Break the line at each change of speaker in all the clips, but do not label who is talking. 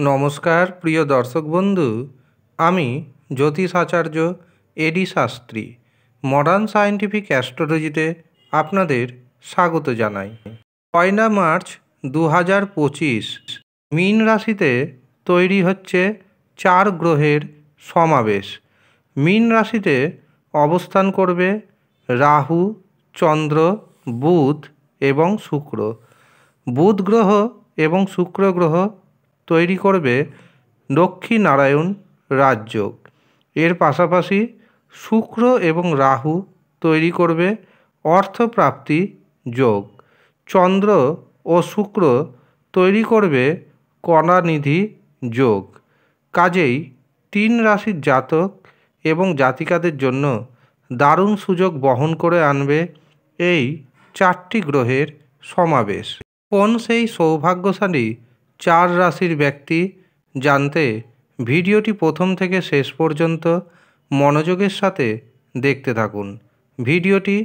নমস্কার প্রিয় দর্শক বন্ধু, আমি জ্যোতিষ আচার্য এডি শাস্ত্রী মডার্ন সায়েন্টিফিক অ্যাস্ট্রোলজিতে আপনাদের স্বাগত জানাই। 1 মার্চ 2025 মীন রাশিতে তৈরি হচ্ছে 4 গ্রহের সমাবেশ। মীন রাশিতে অবস্থান করবে রাহু, চন্দ্র, বুধ এবং শুক্র। বুধ গ্রহ এবং শুক্র গ্রহ তৈরি করবে লক্ষ্মীনারায়ণ রাজযোগ। এর পাশাপাশি শুক্র এবং রাহু তৈরি করবে অর্থপ্রাপ্তি যোগ। চন্দ্র ও শুক্র তৈরি করবে কণানিধি যোগ। কাজেই 3 রাশির জাতক এবং জাতিকাদের জন্য দারুণ সুযোগ বহন করে আনবে এই 4টি গ্রহের সমাবেশ। কোন সেই সৌভাগ্যশালী 4 রাশির ব্যক্তি জানতে ভিডিওটি প্রথম থেকে শেষ পর্যন্ত মনোযোগের সাথে দেখতে থাকুন। ভিডিওটি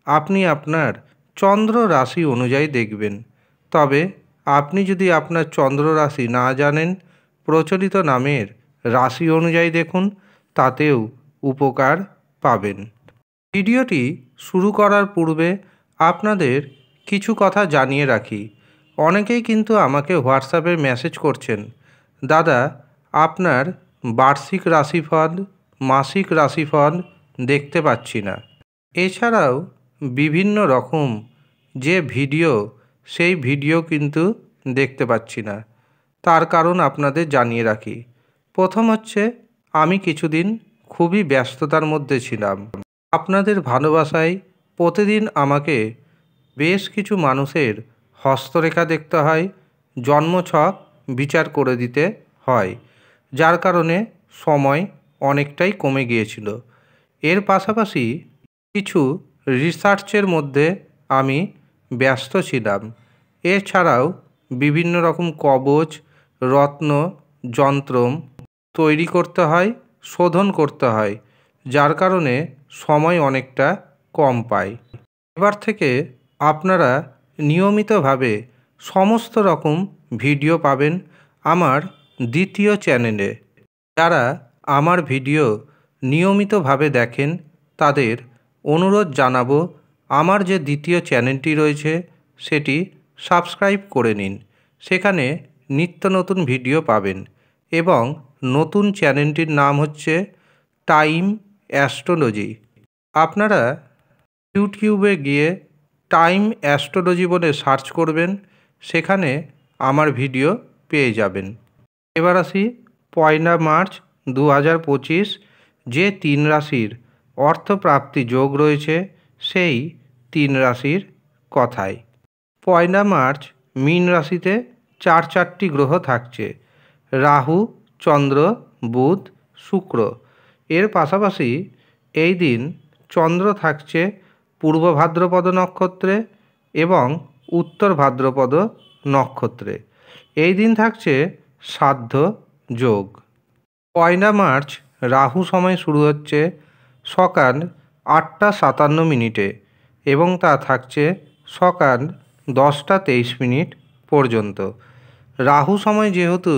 আপনি আপনার চন্দ্র রাশি অনুযায়ী দেখবেন। তবে আপনি যদি আপনার চন্দ্র রাশি না জানেন, প্রচলিত নামের রাশি অনুযায়ী দেখুন, তাতেও উপকার পাবেন। ভিডিওটি শুরু করার পূর্বে আপনাদের কিছু কথা জানিয়ে রাখি। অনেকেই কিন্তু আমাকে হোয়াটসঅ্যাপে মেসেজ করছেন, দাদা আপনার বার্ষিক রাশিফল, মাসিক রাশিফল দেখতে পাচ্ছি না। এছাড়াও বিভিন্ন রকম যে ভিডিও, সেই ভিডিও কিন্তু দেখতে পাচ্ছি না। তার কারণ আপনাদের জানিয়ে রাখি। প্রথম হচ্ছে, আমি কিছুদিন খুবই ব্যস্ততার মধ্যে ছিলাম। আপনাদের ভালোবাসায় প্রতিদিন আমাকে বেশ কিছু মানুষের হস্তরেখা দেখতে হয়, জন্মছক বিচার করে দিতে হয়, যার কারণে সময় অনেকটাই কমে গিয়েছিল। এর পাশাপাশি কিছু রিসার্চের মধ্যে আমি ব্যস্ত ছিলাম। এছাড়াও বিভিন্ন রকম কবচ, রত্ন, যন্ত্রম তৈরি করতে হয়, শোধন করতে হয়, যার কারণে সময় অনেকটা কম পাই। এবার থেকে আপনারা নিয়মিতভাবে সমস্ত রকম ভিডিও পাবেন আমার দ্বিতীয় চ্যানেলে। যারা আমার ভিডিও নিয়মিতভাবে দেখেন তাদের অনুরোধ জানাবো, আমার যে দ্বিতীয় চ্যানেলটি রয়েছে সেটি সাবস্ক্রাইব করে নিন। সেখানে নিত্য নতুন ভিডিও পাবেন এবং নতুন চ্যানেলটির নাম হচ্ছে টাইম অ্যাস্ট্রোলজি। আপনারা ইউটিউবে গিয়ে টাইম অ্যাস্ট্রোলজি বলে সার্চ করবেন, সেখানে আমার ভিডিও পেয়ে যাবেন। এবার আসি 1 মার্চ 2025 যে 3 রাশির অর্থপ্রাপ্তি যোগ রয়েছে সেই 3 রাশির কথায়। 1 মার্চ মীন রাশিতে 4টি গ্রহ থাকছে, রাহু, চন্দ্র, বুধ, শুক্র। এর পাশাপাশি এই দিন চন্দ্র থাকছে পূর্ব ভাদ্রপদ নক্ষত্রে এবং উত্তর ভাদ্রপদ নক্ষত্রে। এই দিন থাকছে শ্রাদ্ধ যোগ। 1 মার্চ রাহু সময় শুরু হচ্ছে সকাল 8টা 57 মিনিটে এবং তা থাকছে সকাল 10টা 23 মিনিট পর্যন্ত। রাহু সময় যেহেতু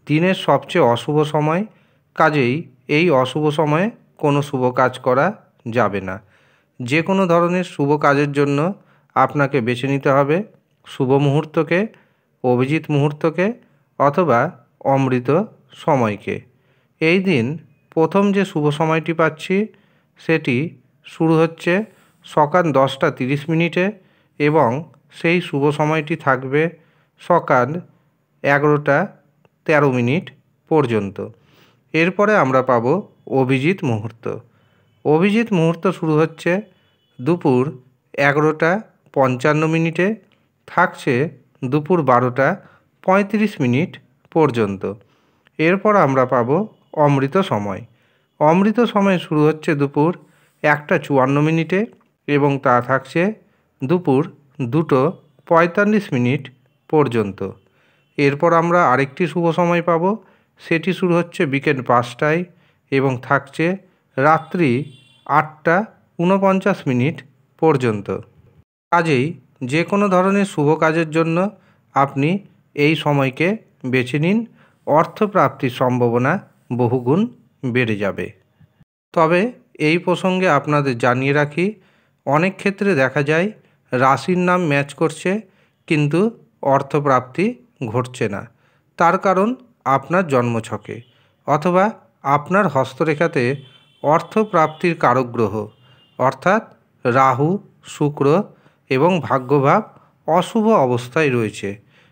দিনের সবচেয়ে অশুভ সময়, কাজেই এই অশুভ সময়ে কোনো শুভ কাজ করা যাবে না। যে কোনো ধরনের শুভ কাজের জন্য আপনাকে বেছে নিতে হবে শুভ মুহূর্তকে, অভিজিৎ মুহূর্তকে অথবা অমৃত সময়কে। এই দিন প্রথম যে শুভ সময়টি পাচ্ছি সেটি শুরু হচ্ছে সকাল 10টা 30 মিনিটে এবং সেই শুভ সময়টি থাকবে সকাল 11টা 13 মিনিট পর্যন্ত। এরপরে আমরা পাব অভিজিৎ মুহূর্ত। অভিজিৎ মুহূর্ত শুরু হচ্ছে দুপুর 11টা 55 মিনিটে, থাকছে দুপুর 12টা 35 মিনিট পর্যন্ত। এরপর আমরা পাব অমৃত সময়। অমৃত সময় শুরু হচ্ছে দুপুর 1টা 54 মিনিটে এবং তা থাকছে দুপুর 2টো 45 মিনিট পর্যন্ত। এরপর আমরা আরেকটি শুভ সময় পাব, সেটি শুরু হচ্ছে বিকেল 5টায় এবং থাকছে রাত্রি 8টা 49 মিনিট পর্যন্ত। কাজেই যে কোনো ধরনের শুভ কাজের জন্য আপনি এই সময়কে বেছে নিন। অর্থপ্রাপ্তির সম্ভাবনা বহুগুণ বেড়ে যাবে। তবে এই প্রসঙ্গে আপনাদের জানিয়ে রাখি, অনেক ক্ষেত্রে দেখা যায় রাশির নাম ম্যাচ করছে কিন্তু অর্থপ্রাপ্তি ঘটছে না। তার কারণ আপনার জন্মছকে অথবা আপনার হস্তরেখাতে অর্থপ্রাপ্তির কারক গ্রহ অর্থাৎ রাহু, শুক্র এবং ভাগ্যভাব অশুভ অবস্থায় রয়েছে,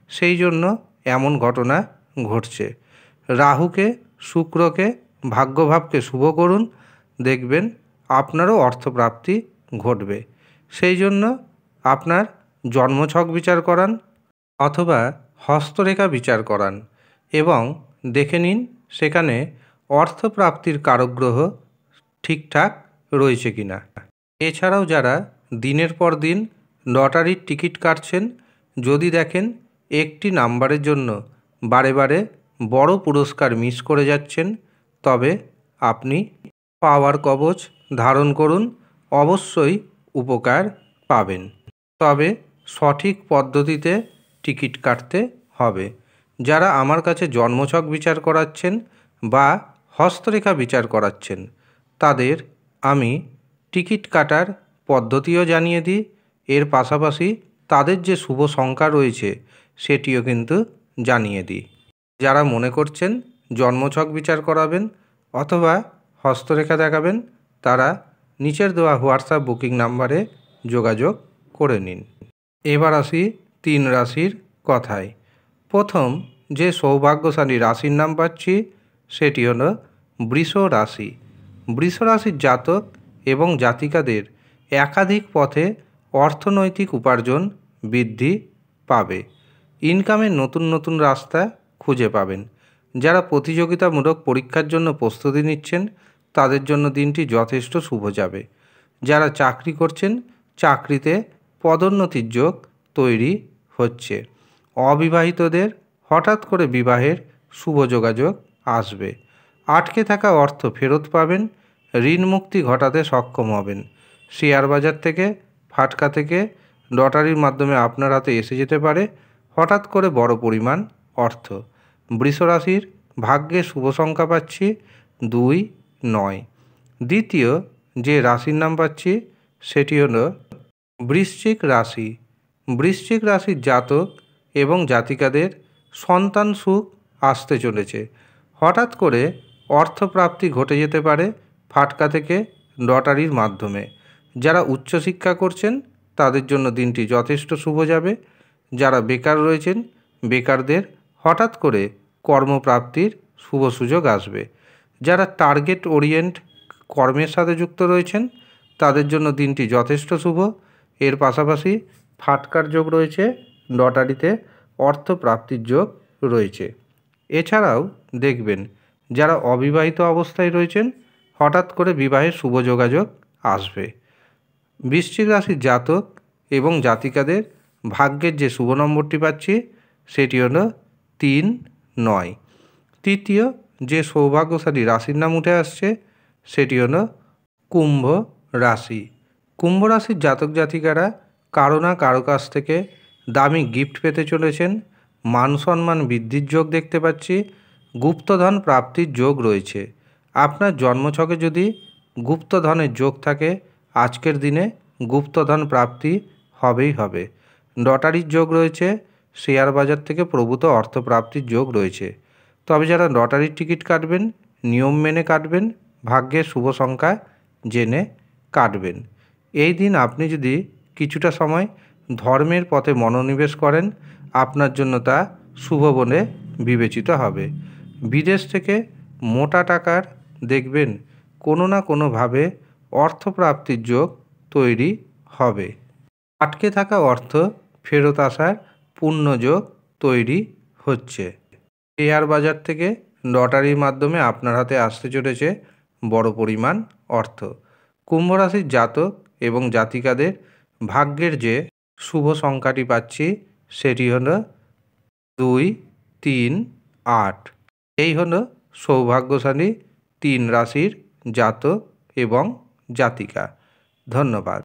সেই জন্য এমন ঘটনা ঘটছে। রাহুকে, শুক্রকে, ভাগ্যভাবকে শুভ করুন, দেখবেন আপনারও অর্থপ্রাপ্তি ঘটবে। সেই জন্য আপনার জন্মছক বিচার করান অথবা হস্তরেখা বিচার করান এবং দেখে নিন সেখানে অর্থপ্রাপ্তির কারক গ্রহ ঠিকঠাক রয়েছে কিনা। এছাড়াও যারা দিনের পর দিন লটারির টিকিট কাটছেন, যদি দেখেন একটি নাম্বারের জন্য বারে বারে বড় পুরস্কার মিস করে যাচ্ছেন, তবে আপনি পাওয়ার কবচ ধারণ করুন, অবশ্যই উপকার পাবেন। তবে সঠিক পদ্ধতিতে টিকিট কাটতে হবে। যারা আমার কাছে জন্মছক বিচার করাচ্ছেন বা হস্তরেখা বিচার করাচ্ছেন, তাদের আমি টিকিট কাটার পদ্ধতিও জানিয়ে দিই। এর পাশাপাশি তাদের যে শুভ সংখ্যা রয়েছে সেটিও কিন্তু জানিয়ে দিই। যারা মনে করছেন জন্মছক বিচার করাবেন অথবা হস্তরেখা দেখাবেন, তারা নিচের দেওয়া হোয়াটসঅ্যাপ বুকিং নাম্বারে যোগাযোগ করে নিন। এবার আসি 3 রাশির কথায়। প্রথম যে সৌভাগ্যশালী রাশির নাম পাচ্ছি সেটি হলো বৃষ রাশি। বৃষ রাশির জাতক এবং জাতিকাদের একাধিক পথে অর্থনৈতিক উপার্জন বৃদ্ধি পাবে। ইনকামের নতুন নতুন রাস্তা খুঁজে পাবেন। যারা প্রতিযোগিতামূলক পরীক্ষার জন্য প্রস্তুতি নিচ্ছেন, তাদের জন্য দিনটি যথেষ্ট শুভ যাবে। যারা চাকরি করছেন, চাকরিতে পদোন্নতির যোগ তৈরি হচ্ছে। অবিবাহিতদের হঠাৎ করে বিবাহের শুভ যোগাযোগ আসবে। আটকে থাকা অর্থ ফেরত পাবেন। ঋণ মুক্তি ঘটাতে সক্ষম হবেন। শেয়ার বাজার থেকে, ফাটকা থেকে, লটারির মাধ্যমে আপনার হাতে এসে যেতে পারে হঠাৎ করে বড় পরিমাণ অর্থ। বৃষ রাশির ভাগ্যের শুভ সংখ্যা পাচ্ছি 2, 9। দ্বিতীয় যে রাশির নাম পাচ্ছি সেটি হলো বৃশ্চিক রাশি। বৃশ্চিক রাশির জাতক এবং জাতিকাদের সন্তান সুখ আসতে চলেছে। হঠাৎ করে অর্থপ্রাপ্তি ঘটে যেতে পারে ফাটকা থেকে, লটারির মাধ্যমে। যারা উচ্চশিক্ষা করছেন তাদের জন্য দিনটি যথেষ্ট শুভ যাবে। যারা বেকার রয়েছেন, বেকারদের হঠাৎ করে কর্মপ্রাপ্তির শুভ সুযোগ আসবে। যারা টার্গেট ওরিয়েন্ট কর্মের সাথে যুক্ত রয়েছেন, তাদের জন্য দিনটি যথেষ্ট শুভ। এর পাশাপাশি ফাটকার যোগ রয়েছে, লটারিতে অর্থপ্রাপ্তির যোগ রয়েছে। এছাড়াও দেখবেন যারা অবিবাহিত অবস্থায় রয়েছেন, হঠাৎ করে বিবাহের শুভ যোগাযোগ আসবে। বৃশ্চিক রাশির জাতক এবং জাতিকাদের ভাগ্যের যে শুভ নম্বরটি পাচ্ছি সেটি হলো 3, 9। তৃতীয় যে সৌভাগ্যশালী রাশির নাম উঠে আসছে সেটি হলো কুম্ভ রাশি। কুম্ভ রাশির জাতক জাতিকারা কারো না কারো কাছ থেকে দামি গিফট পেতে চলেছেন। মান সম্মান বৃদ্ধির যোগ দেখতে পাচ্ছি। গুপ্তধন প্রাপ্তির যোগ রয়েছে। আপনার জন্মছকে যদি গুপ্তধনের যোগ থাকে, আজকের দিনে গুপ্তধন প্রাপ্তি হবেই হবে। লটারির যোগ রয়েছে। শেয়ার বাজার থেকে প্রভূত অর্থপ্রাপ্তির যোগ রয়েছে। তবে যারা লটারির টিকিট কাটবেন, নিয়ম মেনে কাটবেন, ভাগ্যের শুভ সংখ্যা জেনে কাটবেন। এই দিন আপনি যদি কিছুটা সময় ধর্মের পথে মনোনিবেশ করেন, আপনার জন্য তা শুভ বলে বিবেচিত হবে। বিদেশ থেকে মোটা টাকার দেখবেন কোনো না কোনোভাবে অর্থপ্রাপ্তির যোগ তৈরি হবে। আটকে থাকা অর্থ ফেরত আসার পুণ্যযোগ তৈরি হচ্ছে। শেয়ার বাজার থেকে, লটারির মাধ্যমে আপনার হাতে আসতে চলেছে বড় পরিমাণ অর্থ। কুম্ভ রাশির জাতক এবং জাতিকাদের ভাগ্যের যে শুভ সংখ্যাটি পাচ্ছি সেটি হলো 2, 3, 8। এই হলো সৌভাগ্যশালী 3 রাশির জাতক এবং জাতিকা। ধন্যবাদ।